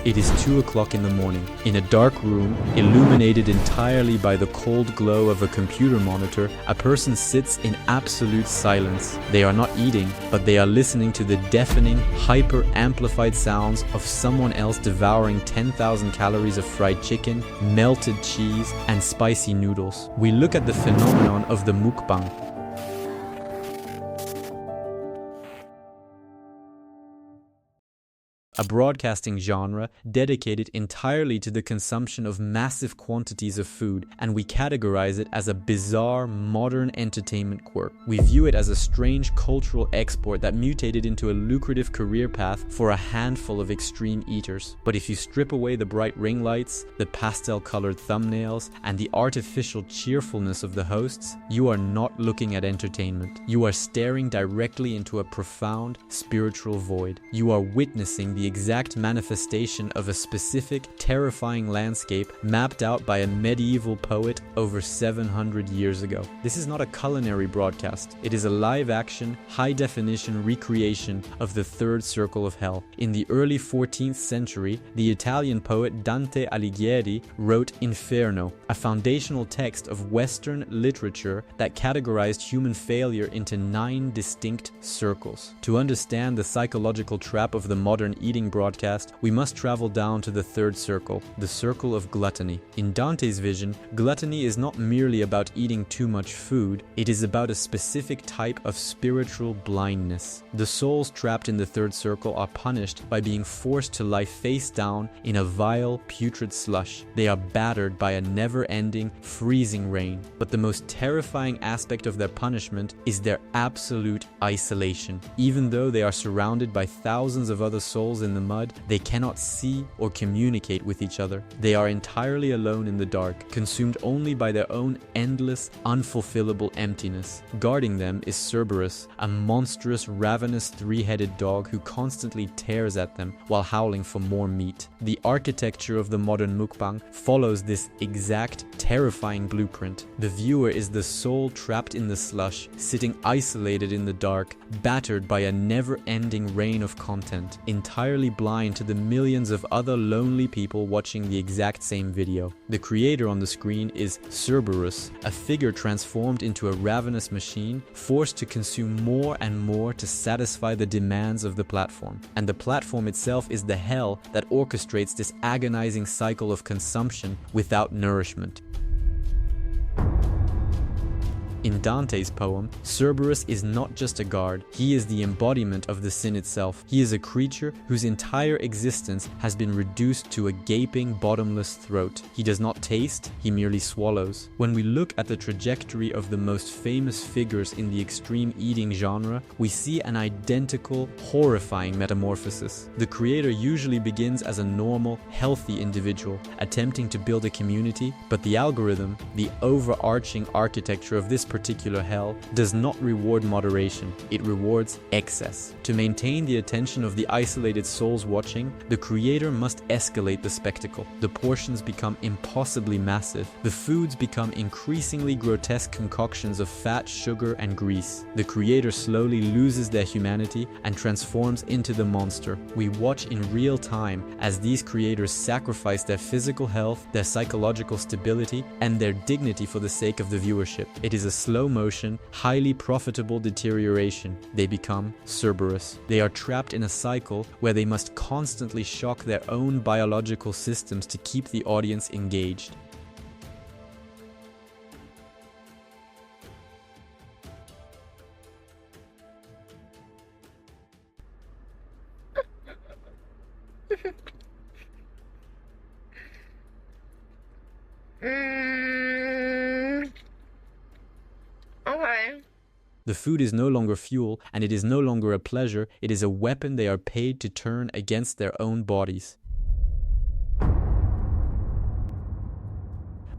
It is 2 o'clock in the morning. In a dark room, illuminated entirely by the cold glow of a computer monitor, a person sits in absolute silence. They are not eating, but they are listening to the deafening, hyper-amplified sounds of someone else devouring 10,000 calories of fried chicken, melted cheese, and spicy noodles. We look at the phenomenon of the mukbang. A broadcasting genre dedicated entirely to the consumption of massive quantities of food, and we categorize it as a bizarre modern entertainment quirk. We view it as a strange cultural export that mutated into a lucrative career path for a handful of extreme eaters. But if you strip away the bright ring lights, the pastel-colored thumbnails, and the artificial cheerfulness of the hosts, you are not looking at entertainment. You are staring directly into a profound spiritual void. You are witnessing the exact manifestation of a specific, terrifying landscape mapped out by a medieval poet over 700 years ago. This is not a culinary broadcast. It is a live-action, high-definition recreation of the third circle of hell. In the early 14th century, the Italian poet Dante Alighieri wrote Inferno, a foundational text of Western literature that categorized human failure into 9 distinct circles. To understand the psychological trap of the modern eating broadcast, we must travel down to the third circle, the circle of gluttony. In Dante's vision, gluttony is not merely about eating too much food, it is about a specific type of spiritual blindness. The souls trapped in the third circle are punished by being forced to lie face down in a vile, putrid slush. They are battered by a never-ending, freezing rain. But the most terrifying aspect of their punishment is their absolute isolation. Even though they are surrounded by thousands of other souls in the mud, they cannot see or communicate with each other. They are entirely alone in the dark, consumed only by their own endless, unfulfillable emptiness. Guarding them is Cerberus, a monstrous, ravenous, 3-headed dog who constantly tears at them while howling for more meat. The architecture of the modern mukbang follows this exact, terrifying blueprint. The viewer is the soul trapped in the slush, sitting isolated in the dark, battered by a never-ending rain of content, entirely blind to the millions of other lonely people watching the exact same video. The creator on the screen is Cerberus, a figure transformed into a ravenous machine, forced to consume more and more to satisfy the demands of the platform. And the platform itself is the hell that orchestrates this agonizing cycle of consumption without nourishment. In Dante's poem, Cerberus is not just a guard, he is the embodiment of the sin itself. He is a creature whose entire existence has been reduced to a gaping, bottomless throat. He does not taste, he merely swallows. When we look at the trajectory of the most famous figures in the extreme eating genre, we see an identical, horrifying metamorphosis. The creator usually begins as a normal, healthy individual, attempting to build a community, but the algorithm, the overarching architecture of this particular hell, does not reward moderation, it rewards excess. To maintain the attention of the isolated souls watching, the creator must escalate the spectacle. The portions become impossibly massive. The foods become increasingly grotesque concoctions of fat, sugar, and grease. The creator slowly loses their humanity and transforms into the monster. We watch in real time as these creators sacrifice their physical health, their psychological stability, and their dignity for the sake of the viewership. It is a slow-motion, highly profitable deterioration. They become Cerberus. They are trapped in a cycle where they must constantly shock their own biological systems to keep the audience engaged. Okay. The food is no longer fuel, and it is no longer a pleasure, it is a weapon they are paid to turn against their own bodies.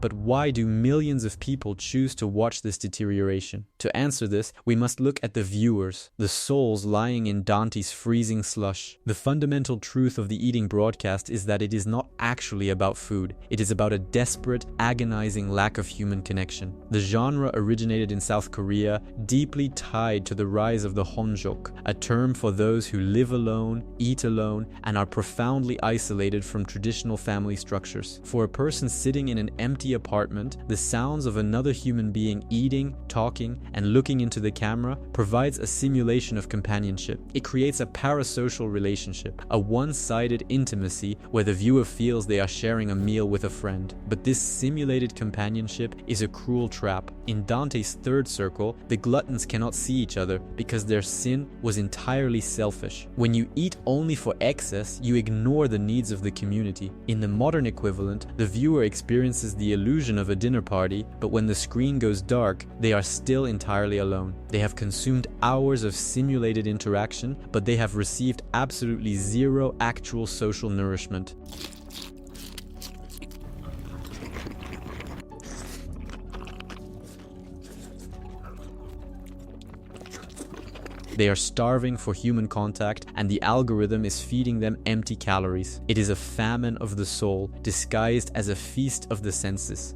But why do millions of people choose to watch this deterioration? To answer this, we must look at the viewers, the souls lying in Dante's freezing slush. The fundamental truth of the eating broadcast is that it is not actually about food. It is about a desperate, agonizing lack of human connection. The genre originated in South Korea, deeply tied to the rise of the honjok, a term for those who live alone, eat alone, and are profoundly isolated from traditional family structures. For a person sitting in an empty apartment, the sounds of another human being eating, talking, and looking into the camera provides a simulation of companionship. It creates a parasocial relationship, a one-sided intimacy where the viewer feels they are sharing a meal with a friend. But this simulated companionship is a cruel trap. In Dante's third circle, the gluttons cannot see each other because their sin was entirely selfish. When you eat only for excess, you ignore the needs of the community. In the modern equivalent, the viewer experiences the illusion of a dinner party, but when the screen goes dark, they are still entirely alone. They have consumed hours of simulated interaction, but they have received absolutely zero actual social nourishment. They are starving for human contact, and the algorithm is feeding them empty calories. It is a famine of the soul, disguised as a feast of the senses.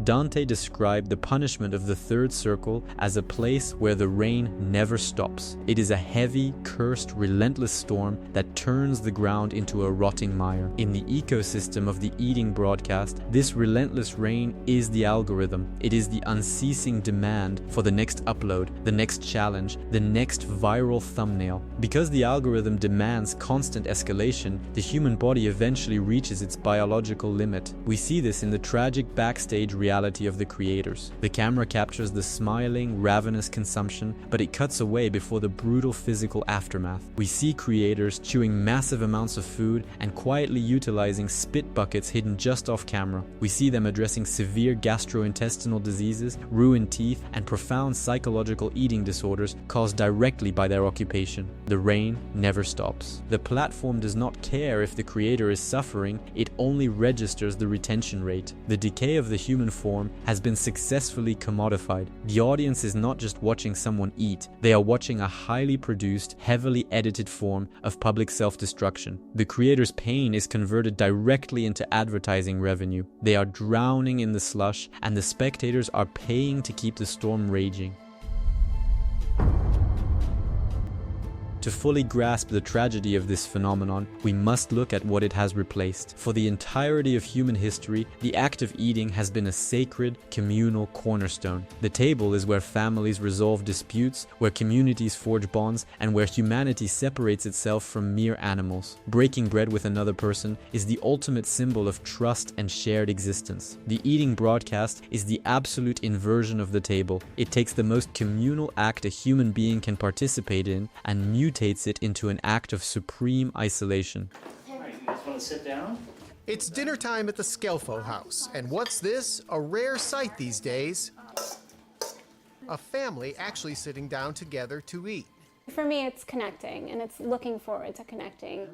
Dante described the punishment of the third circle as a place where the rain never stops. It is a heavy, cursed, relentless storm that turns the ground into a rotting mire. In the ecosystem of the eating broadcast, this relentless rain is the algorithm. It is the unceasing demand for the next upload, the next challenge, the next viral thumbnail. Because the algorithm demands constant escalation, the human body eventually reaches its biological limit. We see this in the tragic backstage reality of the creators. The camera captures the smiling, ravenous consumption, but it cuts away before the brutal physical aftermath. We see creators chewing massive amounts of food and quietly utilizing spit buckets hidden just off camera. We see them addressing severe gastrointestinal diseases, ruined teeth, and profound psychological eating disorders caused directly by their occupation. The rain never stops. The platform does not care if the creator is suffering, it only registers the retention rate. The decay of the human form has been successfully commodified. The audience is not just watching someone eat, they are watching a highly produced, heavily edited form of public self-destruction. The creator's pain is converted directly into advertising revenue. They are drowning in the slush, and the spectators are paying to keep the storm raging. To fully grasp the tragedy of this phenomenon, we must look at what it has replaced. For the entirety of human history, the act of eating has been a sacred, communal cornerstone. The table is where families resolve disputes, where communities forge bonds, and where humanity separates itself from mere animals. Breaking bread with another person is the ultimate symbol of trust and shared existence. The eating broadcast is the absolute inversion of the table. It takes the most communal act a human being can participate in and mutates it into an act of supreme isolation. All right, you guys want to sit down? It's dinner time at the Scelfo house, and what's this? A rare sight these days. A family actually sitting down together to eat. For me, it's connecting, and it's looking forward to connecting.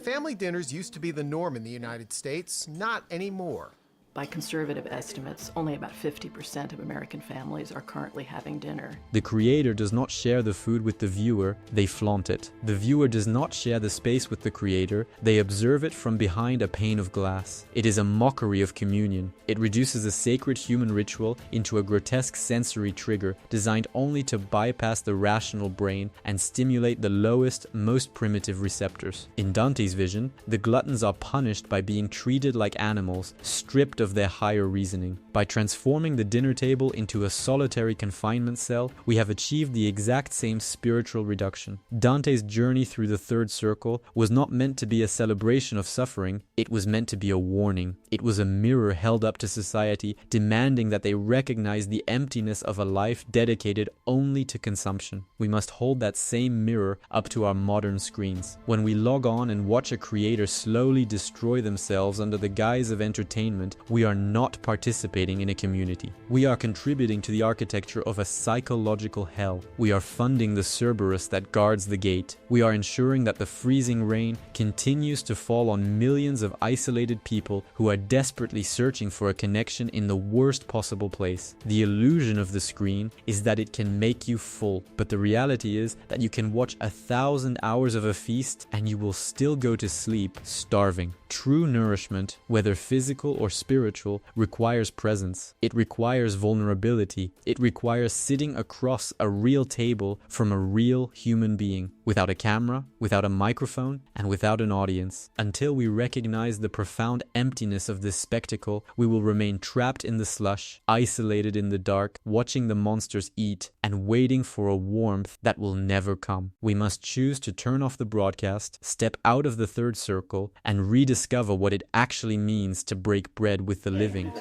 Family dinners used to be the norm in the United States, not anymore. By conservative estimates, only about 50% of American families are currently having dinner. The creator does not share the food with the viewer, they flaunt it. The viewer does not share the space with the creator, they observe it from behind a pane of glass. It is a mockery of communion. It reduces a sacred human ritual into a grotesque sensory trigger designed only to bypass the rational brain and stimulate the lowest, most primitive receptors. In Dante's vision, the gluttons are punished by being treated like animals, stripped of their higher reasoning. By transforming the dinner table into a solitary confinement cell, we have achieved the exact same spiritual reduction. Dante's journey through the third circle was not meant to be a celebration of suffering, it was meant to be a warning. It was a mirror held up to society, demanding that they recognize the emptiness of a life dedicated only to consumption. We must hold that same mirror up to our modern screens. When we log on and watch a creator slowly destroy themselves under the guise of entertainment, we are not participating in a community. We are contributing to the architecture of a psychological hell. We are funding the Cerberus that guards the gate. We are ensuring that the freezing rain continues to fall on millions of isolated people who are desperately searching for a connection in the worst possible place. The illusion of the screen is that it can make you full, but the reality is that you can watch 1,000 hours of a feast and you will still go to sleep starving. True nourishment, whether physical or spiritual, requires presence. It requires vulnerability. It requires sitting across a real table from a real human being, without a camera, without a microphone, and without an audience. Until we recognize the profound emptiness of this spectacle, we will remain trapped in the slush, isolated in the dark, watching the monsters eat, and waiting for a warmth that will never come. We must choose to turn off the broadcast, step out of the third circle, and rediscover what it actually means to break bread with the living.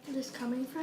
This coming from